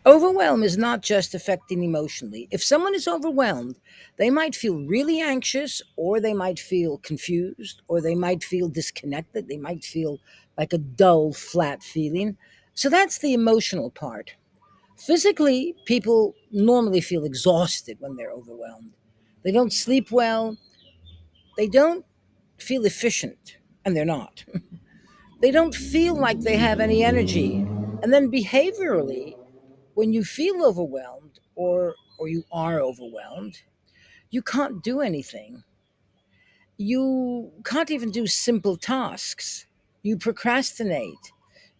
Overwhelm is not just affecting emotionally. If someone is overwhelmed, they might feel really anxious, or they might feel confused, or they might feel disconnected. They might feel like a dull, flat feeling. So that's the emotional part. Physically, people normally feel exhausted when they're overwhelmed. They don't sleep well, they don't feel efficient, and they're not. They don't feel like they have any energy. And then behaviorally, when you feel overwhelmed or you are overwhelmed, you can't do anything. You can't even do simple tasks. You procrastinate.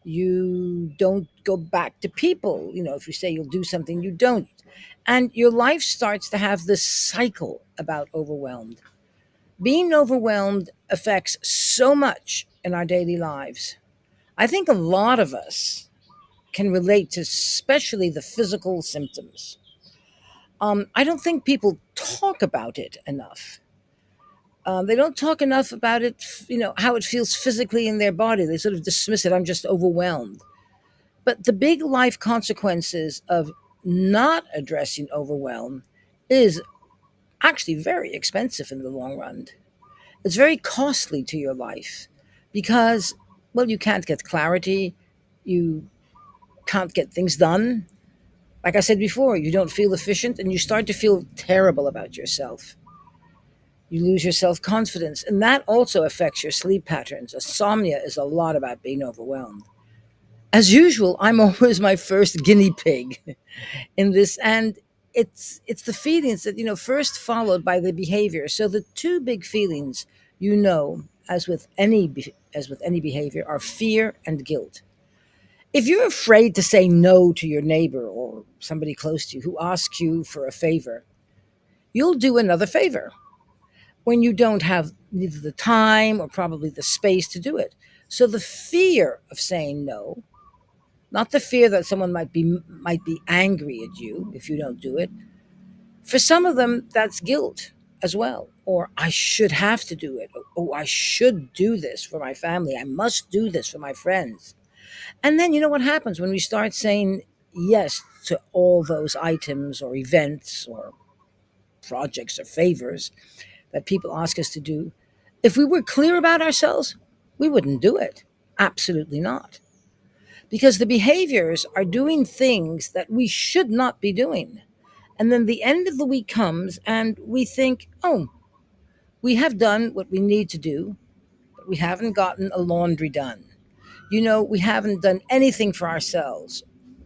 You don't go back to people. If you say you'll do something, you don't. And your life starts to have this cycle about overwhelmed. Being overwhelmed affects so much in our daily lives. I think a lot of us can relate to especially the physical symptoms. I don't think people talk about it enough. They don't talk enough about it, how it feels physically in their body. They sort of dismiss it. I'm just overwhelmed. But the big life consequences of not addressing overwhelm is actually very expensive in the long run. It's very costly to your life because, well, you can't get clarity. You can't get things done. Like I said before, you don't feel efficient and you start to feel terrible about yourself. You lose your self confidence, and that also affects your sleep patterns. Insomnia is a lot about being overwhelmed. As usual, I'm always my first guinea pig in this, and it's the feelings that first followed by the behavior. So the two big feelings, as with any behavior, are fear and guilt. If you're afraid to say no to your neighbor or somebody close to you who asks you for a favor, you'll do another favor when you don't have neither the time or probably the space to do it. So the fear of saying no, not the fear that someone might be angry at you if you don't do it. For some of them, that's guilt as well. Or I should have to do it. Oh, I should do this for my family. I must do this for my friends. And then you know what happens when we start saying yes to all those items or events or projects or favors that people ask us to do? If we were clear about ourselves, we wouldn't do it. Absolutely not. Because the behaviors are doing things that we should not be doing. And then the end of the week comes and we think, oh, we have done what we need to do, but we haven't gotten a laundry done. We haven't done anything for ourselves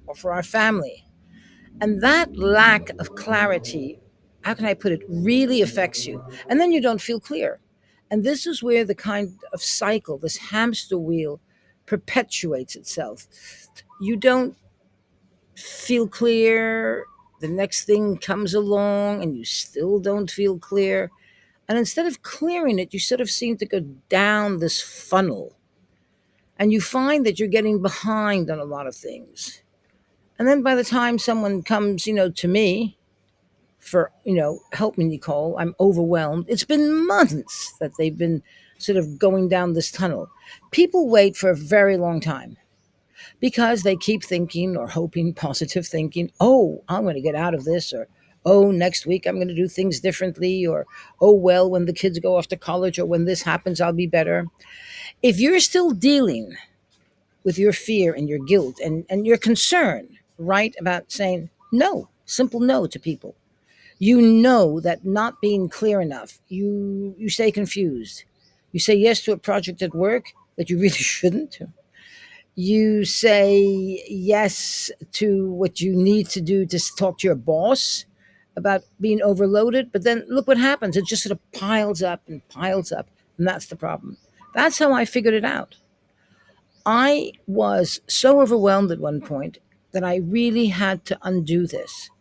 or for our family. And that lack of clarity, how can I put it, really affects you. And then you don't feel clear. And this is where the kind of cycle, this hamster wheel, perpetuates itself. You don't feel clear. The next thing comes along and you still don't feel clear. And instead of clearing it, you sort of seem to go down this funnel. And you find that you're getting behind on a lot of things. And then by the time someone comes, to me for, help me, Nicole, I'm overwhelmed. It's been months that they've been sort of going down this tunnel. People wait for a very long time because they keep thinking or hoping, positive thinking, oh, I'm going to get out of this, or oh, next week I'm going to do things differently, or oh, well, when the kids go off to college or when this happens, I'll be better. If you're still dealing with your fear and your guilt and your concern, right, about saying no, simple no to people, you know that not being clear enough, you stay confused. You say yes to a project at work that you really shouldn't. You say yes to what you need to do to talk to your boss about being overloaded, but then look what happens. It just sort of piles up and piles up, and that's the problem. That's how I figured it out. I was so overwhelmed at one point that I really had to undo this.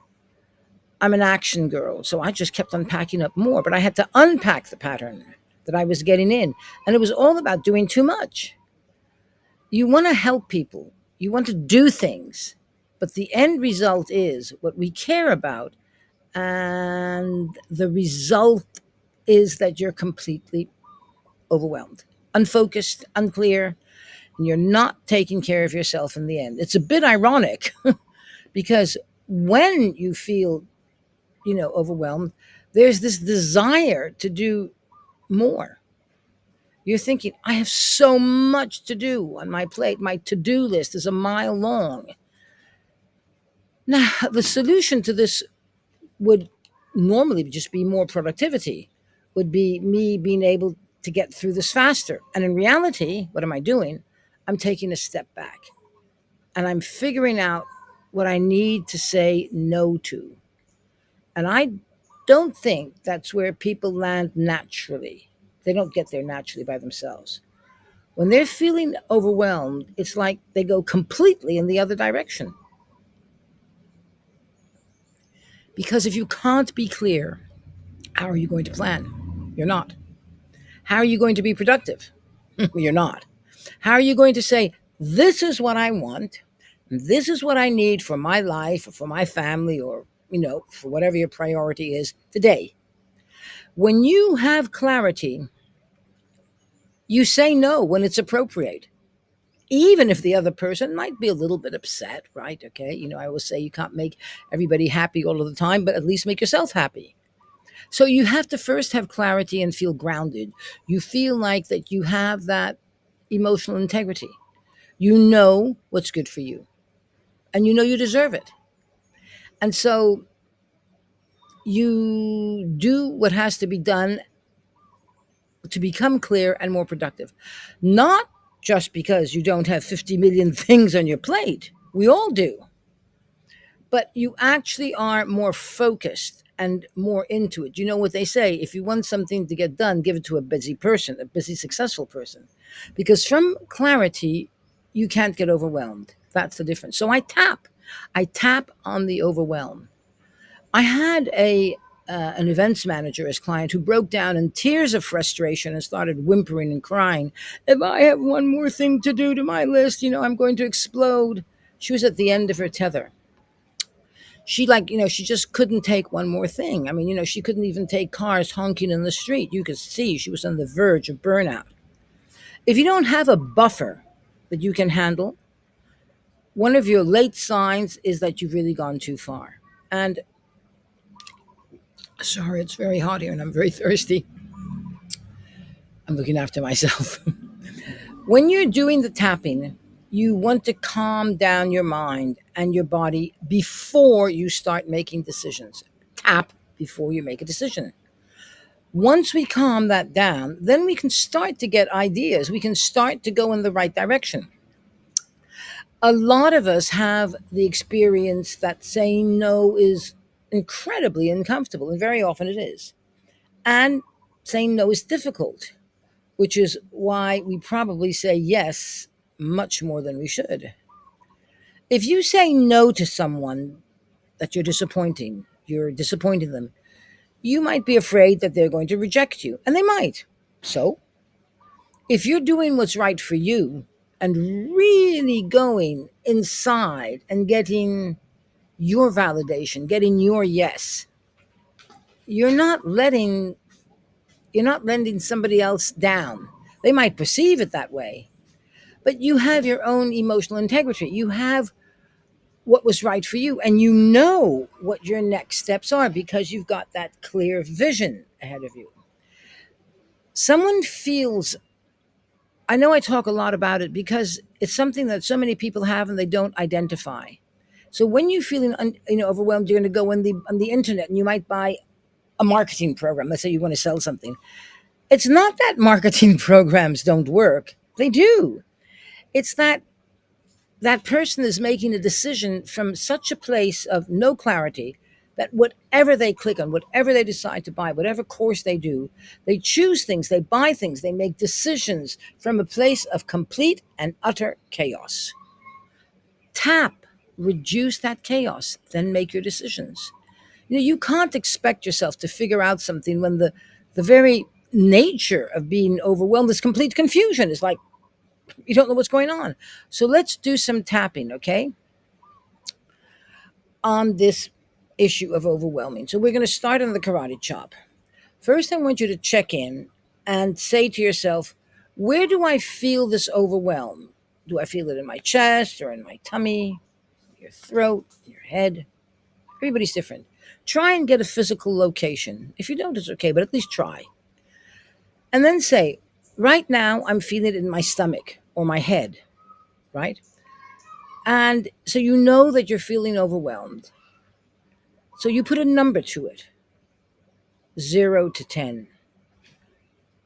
I'm an action girl, so I just kept unpacking up more, but I had to unpack the pattern that I was getting in. And it was all about doing too much. You want to help people, you want to do things, but the end result is what we care about. And the result is that you're completely overwhelmed, unfocused, unclear, and you're not taking care of yourself in the end. It's a bit ironic Because when you feel, overwhelmed, there's this desire to do more. You're thinking, I have so much to do on my plate. My to do list is a mile long. Now, the solution to this would normally just be more productivity, would be me being able to get through this faster. And in reality, what am I doing? I'm taking a step back and I'm figuring out what I need to say no to. And I don't think that's where people land naturally. They don't get there naturally by themselves. When they're feeling overwhelmed, it's like they go completely in the other direction. Because if you can't be clear, how are you going to plan? You're not. How are you going to be productive? You're not. How are you going to say, this is what I want, this is what I need for my life or for my family or, for whatever your priority is today? When you have clarity, you say no when it's appropriate, even if the other person might be a little bit upset, right? Okay. I always say you can't make everybody happy all of the time, but at least make yourself happy. So you have to first have clarity and feel grounded. You feel like that you have that emotional integrity. You know what's good for you and you know you deserve it. And so you do what has to be done to become clear and more productive. Not just because you don't have 50 million things on your plate. We all do. But you actually are more focused and more into it. You know what they say? If you want something to get done, give it to a busy person, a busy, successful person. Because from clarity, you can't get overwhelmed. That's the difference. So I tap on the overwhelm. I had a an events manager as client who broke down in tears of frustration and started whimpering and crying. If I have one more thing to do to my list, I'm going to explode. She was at the end of her tether. She just couldn't take one more thing. I mean, she couldn't even take cars honking in the street. You could see she was on the verge of burnout. If you don't have a buffer that you can handle, one of your late signs is that you've really gone too far. And sorry, it's very hot here and I'm very thirsty. I'm looking after myself. When you're doing the tapping, you want to calm down your mind and your body before you start making decisions. Tap before you make a decision. Once we calm that down, then we can start to get ideas. We can start to go in the right direction. A lot of us have the experience that saying no is incredibly uncomfortable, and very often it is. And saying no is difficult, which is why we probably say yes much more than we should. If you say no to someone that you're disappointing them, you might be afraid that they're going to reject you, and they might. So, if you're doing what's right for you and really going inside and getting your validation, getting your yes, you're not letting somebody else down. They might perceive it that way, but you have your own emotional integrity. You have what was right for you, and you know what your next steps are because you've got that clear vision ahead of you. Someone feels, I know I talk a lot about it because it's something that so many people have and they don't identify. So when you're feeling overwhelmed, you're going to go on the internet and you might buy a marketing program. Let's say you want to sell something. It's not that marketing programs don't work. They do. It's that person is making a decision from such a place of no clarity that whatever they click on, whatever they decide to buy, whatever course they do, they choose things, they buy things, they make decisions from a place of complete and utter chaos. Tap, reduce that chaos, then make your decisions. You can't expect yourself to figure out something when the very nature of being overwhelmed is complete confusion. It's like you don't know what's going on. So let's do some tapping, okay, on this issue of overwhelming. So we're going to start on the karate chop. First, I want you to check in and say to yourself, where do I feel this overwhelm? Do I feel it in my chest or in my tummy, your throat, your head. Everybody's different. Try and get a physical location. If you don't, it's okay, but at least try. And then say, right now, I'm feeling it in my stomach or my head, right? And so you know that you're feeling overwhelmed. So you put a number to it, 0 to 10,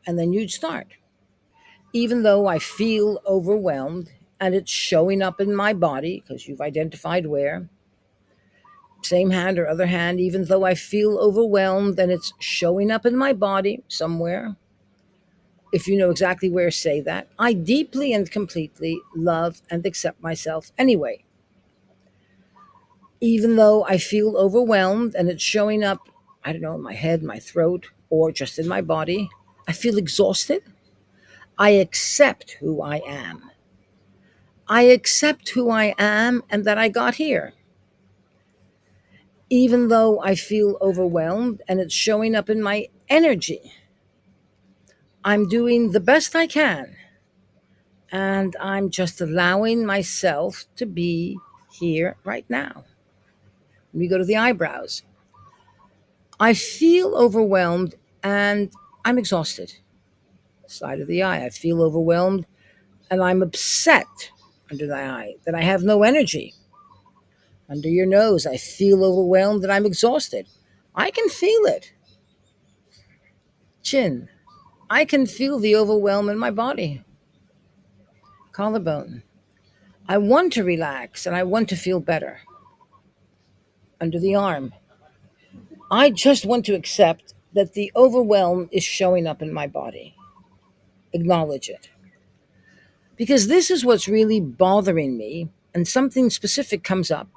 and then you'd start. Even though I feel overwhelmed and it's showing up in my body, because you've identified where, same hand or other hand, even though I feel overwhelmed and it's showing up in my body somewhere, if you know exactly where, say that. I deeply and completely love and accept myself anyway. Even though I feel overwhelmed and it's showing up, I don't know, in my head, my throat, or just in my body, I feel exhausted. I accept who I am. I accept who I am and that I got here. Even though I feel overwhelmed and it's showing up in my energy, I'm doing the best I can. And I'm just allowing myself to be here right now. Let me go to the eyebrows. I feel overwhelmed and I'm exhausted. Side of the eye, I feel overwhelmed and I'm upset under the eye that I have no energy. Under your nose, I feel overwhelmed and I'm exhausted. I can feel it. Chin, I can feel the overwhelm in my body. Collarbone, I want to relax and I want to feel better. Under the arm, I just want to accept that the overwhelm is showing up in my body. Acknowledge it. Because this is what's really bothering me, and something specific comes up,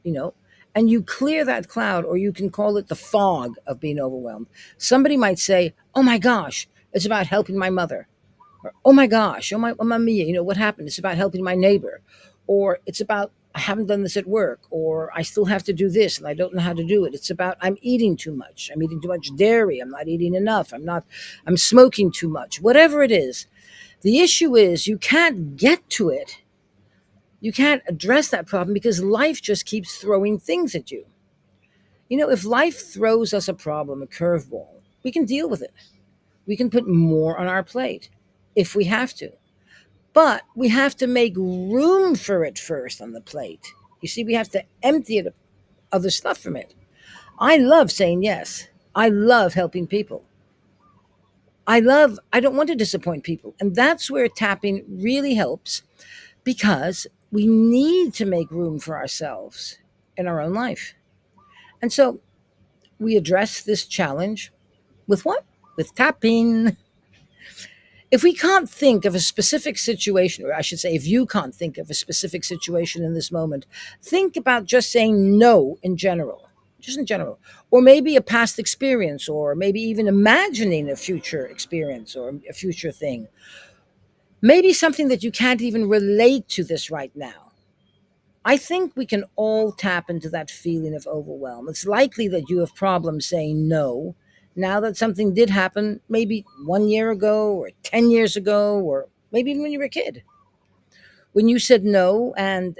you know, and you clear that cloud, or you can call it the fog of being overwhelmed. Somebody might say, oh my gosh, it's about helping my mother. Or, oh my gosh, oh my mia, what happened? It's about helping my neighbor. Or it's about, I haven't done this at work, or I still have to do this and I don't know how to do it. It's about, I'm eating too much. I'm eating too much dairy. I'm not eating enough. I'm smoking too much. Whatever it is. The issue is you can't get to it. You can't address that problem because life just keeps throwing things at you. If life throws us a problem, a curveball, we can deal with it. We can put more on our plate if we have to. But we have to make room for it first on the plate. You see, we have to empty it of other stuff from it. I love saying yes. I love helping people. I don't want to disappoint people. And that's where tapping really helps because we need to make room for ourselves in our own life. And so we address this challenge with what? With tapping. If we can't think of a specific situation, or I should say, if you can't think of a specific situation in this moment, think about just saying no in general, just in general, or maybe a past experience, or maybe even imagining a future experience or a future thing. Maybe something that you can't even relate to this right now. I think we can all tap into that feeling of overwhelm. It's likely that you have problems saying no now that something did happen, maybe 1 year ago or 10 years ago, or maybe even when you were a kid. When you said no and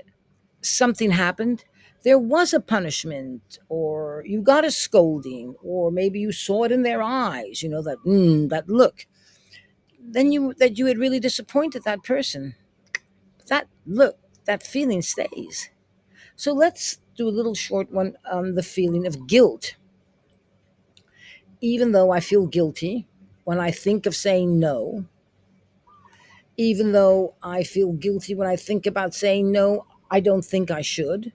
something happened, there was a punishment, or you got a scolding, or maybe you saw it in their eyes, that look. Then you had really disappointed that person. That look, that feeling stays. So let's do a little short one on the feeling of guilt. Even though I feel guilty when I think of saying no, even though I feel guilty when I think about saying no, I don't think I should.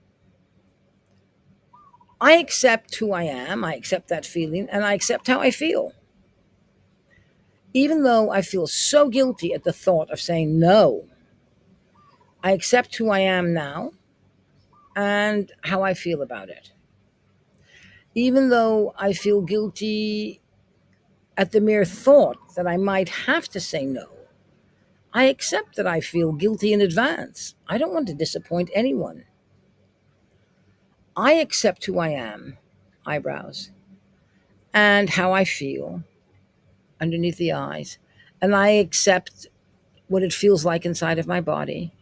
I accept who I am, I accept that feeling, and I accept how I feel. Even though I feel so guilty at the thought of saying no, I accept who I am now and how I feel about it. Even though I feel guilty at the mere thought that I might have to say no, I accept that I feel guilty in advance. I don't want to disappoint anyone. I accept who I am, eyebrows, and how I feel underneath the eyes. And I accept what it feels like inside of my body,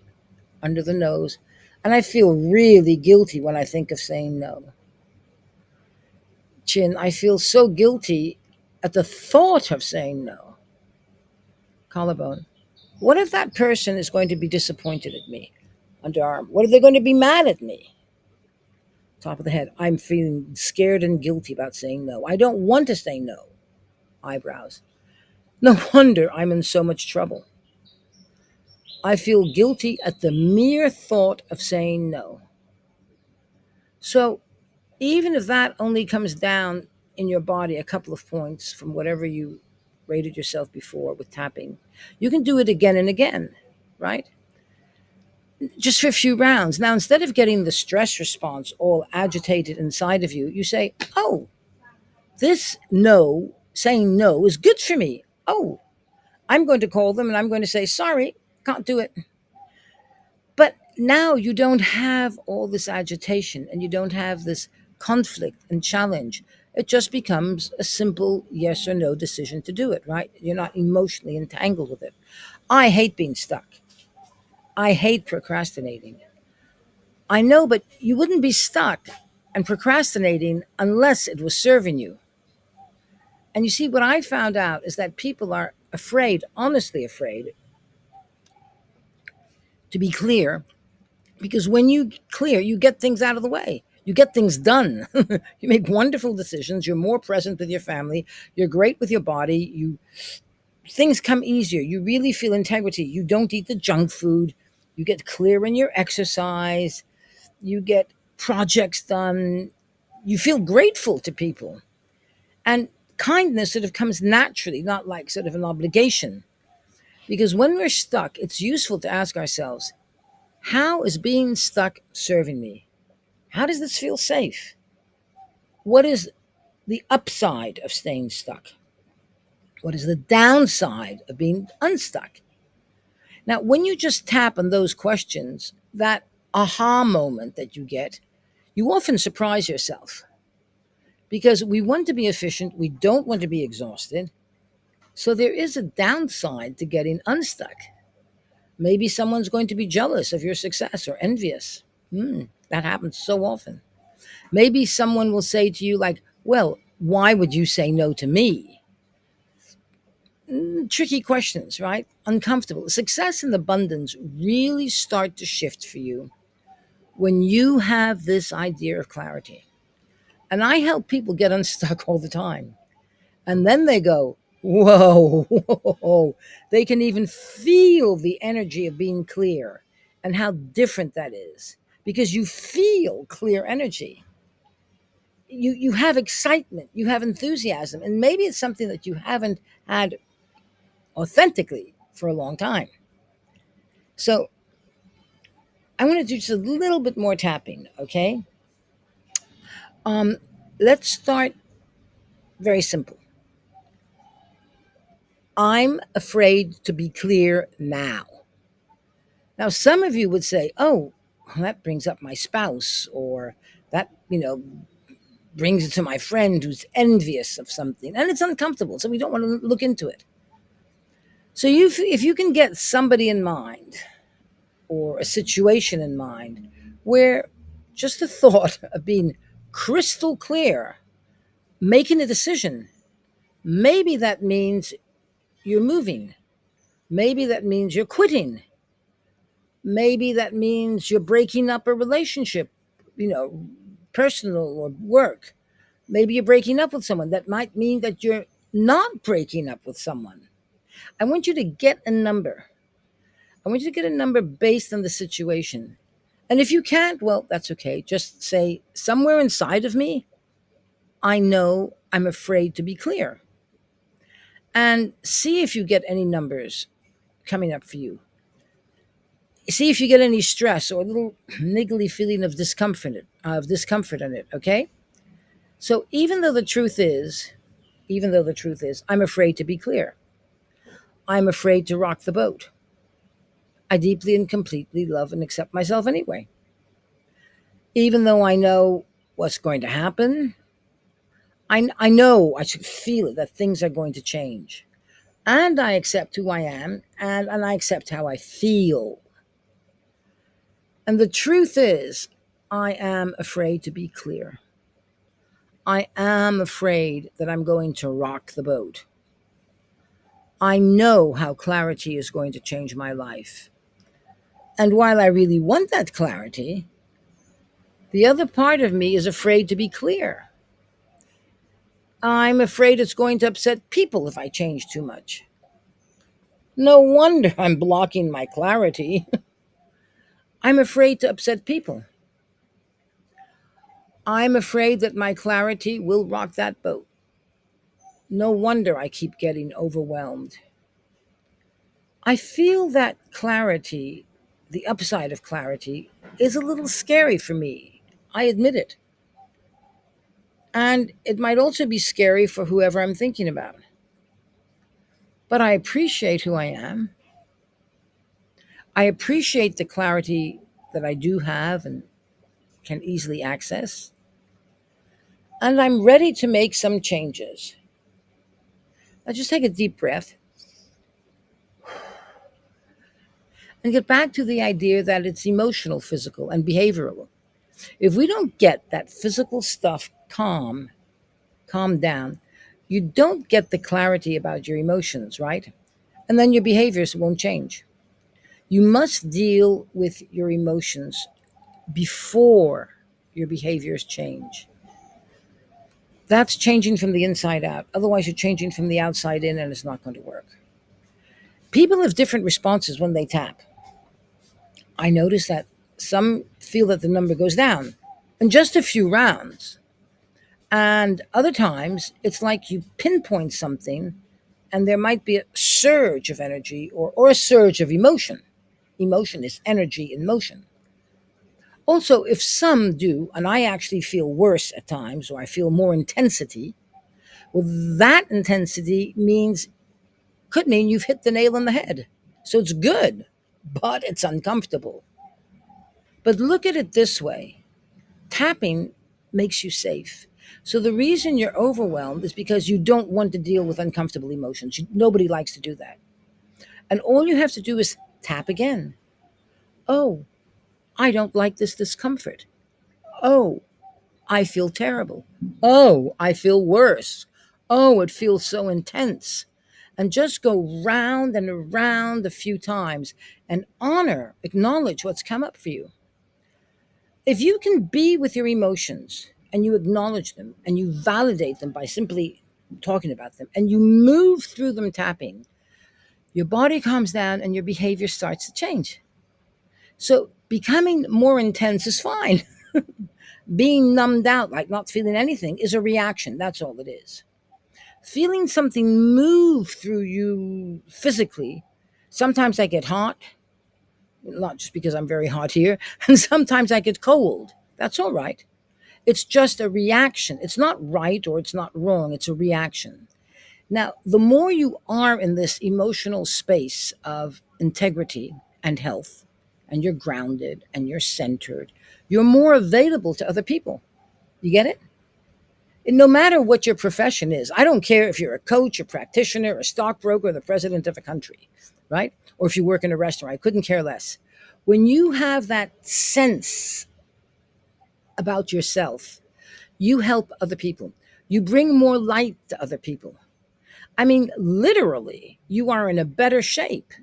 under the nose. And I feel really guilty when I think of saying no. Chin, I feel so guilty at the thought of saying no. Collarbone. What if that person is going to be disappointed at me? Underarm. What if they're going to be mad at me? Top of the head. I'm feeling scared and guilty about saying no. I don't want to say no. Eyebrows. No wonder I'm in so much trouble. I feel guilty at the mere thought of saying no. So even if that only comes down in your body a couple of points from whatever you rated yourself before with tapping, you can do it again and again, right? Just for a few rounds. Now, instead of getting the stress response all agitated inside of you, you say, oh, this no, saying no is good for me. Oh, I'm going to call them and I'm going to say, sorry, can't do it. But now you don't have all this agitation and you don't have this conflict and challenge. It just becomes a simple yes or no decision to do it, right? You're not emotionally entangled with it. I hate being stuck. I hate procrastinating. I know, but you wouldn't be stuck and procrastinating unless it was serving you. And you see, what I found out is that people are afraid, honestly afraid, to be clear, because when you clear, you get things out of the way. You get things done. You make wonderful decisions. You're more present with your family. You're great with your body. You things come easier. You really feel integrity. You don't eat the junk food. You get clear in your exercise. You get projects done. You feel grateful to people. And kindness sort of comes naturally, not like sort of an obligation. Because when we're stuck, it's useful to ask ourselves, how is being stuck serving me? How does this feel safe? What is the upside of staying stuck? What is the downside of being unstuck? Now, when you just tap on those questions, that aha moment that you get, you often surprise yourself because we want to be efficient. We don't want to be exhausted. So there is a downside to getting unstuck. Maybe someone's going to be jealous of your success or envious. That happens so often. Maybe someone will say to you, like, well, why would you say no to me? Tricky questions, right? Uncomfortable. Success and abundance really start to shift for you when you have this idea of clarity. And I help people get unstuck all the time. And then they go, whoa, whoa. They can even feel the energy of being clear and how different that is because you feel clear energy. You have excitement, you have enthusiasm, and maybe it's something that you haven't had authentically for a long time. So I want to do just a little bit more tapping, okay? Um, let's start very simple. I'm afraid to be clear now. Now, some of you would say, oh, well, that brings up my spouse, or that, brings it to my friend who's envious of something, and it's uncomfortable, so we don't want to look into it. So if you can get somebody in mind or a situation in mind where just the thought of being crystal clear, making a decision, maybe that means you're moving. Maybe that means you're quitting. Maybe that means you're breaking up a relationship, personal or work. Maybe you're breaking up with someone. That might mean that you're not breaking up with someone. I want you to get a number. I want you to get a number based on the situation. And if you can't, well, that's okay. Just say, somewhere inside of me, I know I'm afraid to be clear. And see if you get any numbers coming up for you. See if you get any stress or a little niggly feeling of discomfort in it, okay? So even though the truth is, I'm afraid to be clear. I'm afraid to rock the boat. I deeply and completely love and accept myself anyway. Even though I know what's going to happen, I know I should feel it that things are going to change. And I accept who I am and I accept how I feel. And the truth is, I am afraid to be clear. I am afraid that I'm going to rock the boat. I know how clarity is going to change my life. And while I really want that clarity, the other part of me is afraid to be clear. I'm afraid it's going to upset people if I change too much. No wonder I'm blocking my clarity. I'm afraid to upset people. I'm afraid that my clarity will rock that boat. No wonder I keep getting overwhelmed. I feel that clarity, the upside of clarity, is a little scary for me. I admit it. And it might also be scary for whoever I'm thinking about. But I appreciate who I am. I appreciate the clarity that I do have and can easily access. And I'm ready to make some changes. Now just take a deep breath and get back to the idea that it's emotional, physical, and behavioral. If we don't get that physical stuff calm down, you don't get the clarity about your emotions, right? And then your behaviors won't change. You must deal with your emotions before your behaviors change. That's changing from the inside out. Otherwise, you're changing from the outside in, and it's not going to work. People have different responses when they tap. I notice that some feel that the number goes down in just a few rounds. And other times, it's like you pinpoint something and there might be a surge of energy or a surge of emotion. Emotion is energy in motion. Also, if some do, and I actually feel worse at times, or I feel more intensity, well, that intensity could mean you've hit the nail on the head. So it's good, but it's uncomfortable. But look at it this way: tapping makes you safe. So the reason you're overwhelmed is because you don't want to deal with uncomfortable emotions. Nobody likes to do that. And all you have to do is tap again. Oh, I don't like this discomfort. Oh, I feel terrible. Oh, I feel worse. Oh, it feels so intense. And just go round and around a few times and acknowledge what's come up for you. If you can be with your emotions and you acknowledge them and you validate them by simply talking about them and you move through them tapping, your body calms down and your behavior starts to change. So becoming more intense is fine. Being numbed out, like not feeling anything, is a reaction. That's all it is. Feeling something move through you physically. Sometimes I get hot, not just because I'm very hot here, and sometimes I get cold. That's all right. It's just a reaction. It's not right or it's not wrong. It's a reaction. Now, the more you are in this emotional space of integrity and health, and you're grounded and you're centered, you're more available to other people. You get it? And no matter what your profession is, I don't care if you're a coach, a practitioner, a stockbroker, or the president of a country, right? Or if you work in a restaurant, I couldn't care less. When you have that sense about yourself, you help other people. You bring more light to other people. I mean, literally, you are in a better shape.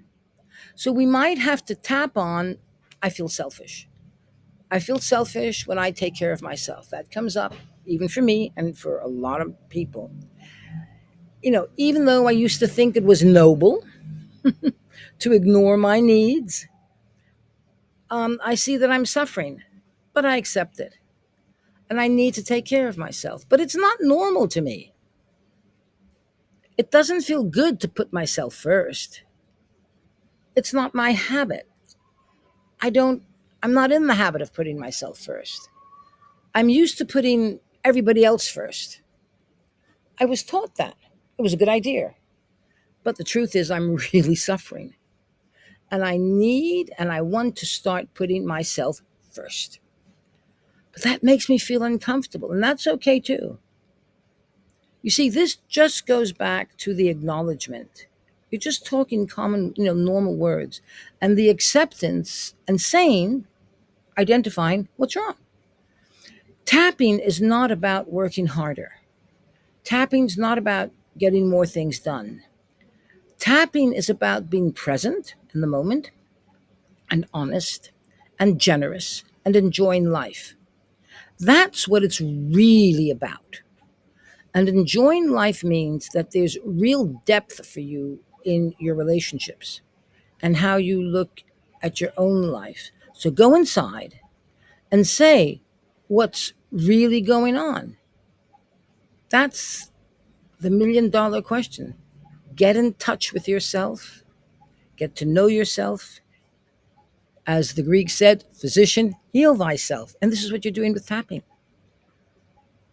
So we might have to tap on, I feel selfish. I feel selfish when I take care of myself. That comes up even for me and for a lot of people. Even though I used to think it was noble to ignore my needs, I see that I'm suffering, but I accept it. And I need to take care of myself. But it's not normal to me. It doesn't feel good to put myself first. It's not my habit. I'm not in the habit of putting myself first. I'm used to putting everybody else first. I was taught that. It was a good idea. But the truth is, I'm really suffering. And I want to start putting myself first. But that makes me feel uncomfortable. And that's okay too. You see, this just goes back to the acknowledgement. You're just talking common, normal words. And the acceptance and saying, identifying what's wrong. Tapping is not about working harder. Tapping's not about getting more things done. Tapping is about being present in the moment and honest and generous and enjoying life. That's what it's really about. And enjoying life means that there's real depth for you in your relationships and how you look at your own life. So go inside and say what's really going on. That's the $1 million question. Get in touch with yourself, get to know yourself. As the Greek said, physician, heal thyself. And this is what you're doing with tapping.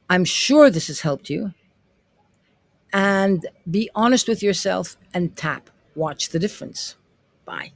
I'm sure this has helped you. And be honest with yourself and tap. Watch the difference. Bye.